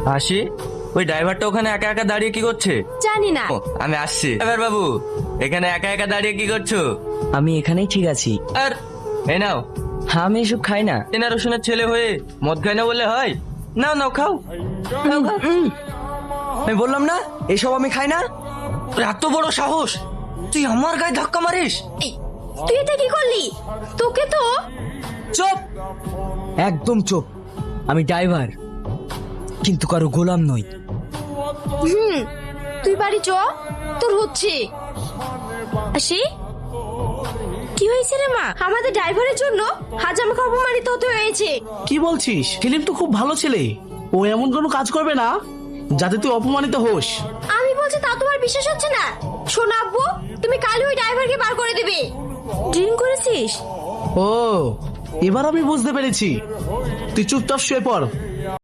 হাসি, ওই ড্রাইভারটা ওখানে একা একা দাঁড়িয়ে কি করছে? জানি না। ও, আমি আসছি। ড্রাইভার বাবু, এখানে একা একা দাঁড়িয়ে কি করছো? আমি এখানেই ঠিক আছি। আর এই নাও। আমি এসব খাই না। চেনা রসুনের ছেলে হয়ে মদ খাই না বললে হয়? নাও নাও, খাও খাও, খাও। আমি বললাম না এসব আমি খাই না। তোর এত বড় সাহস, তুই আমার গায়ে ধাক্কা মারিস? এই, তুই এটা কি করলি? তোকে তো চুপ, একদম চুপ। আমি ড্রাইভার, কিন্তু কারো গোলাম নই। তুই বাড়ি চ, তোর হচ্ছে। আসি, কি হয়েছে রে মা? আমাদের ড্রাইভারের জন্য আজ আমাকে অপমানিত হতে হয়েছে। কি বলছিস? সেলিম তো খুব ভালো ছেলে, ও এমন কোনো কাজ করবে না যাতে তুই অপমানিত হোস। আমি বলছি তা তোমার বিশ্বাস হচ্ছে না? শোনো আব্বু, তুমি কালই ওই ড্রাইভারকে বার করে দেবে। ড্রিঙ্ক করেছিস? ও, এবার আমি বুঝতে পেরেছি। তুই চুপচাপ শুয়ে পড়,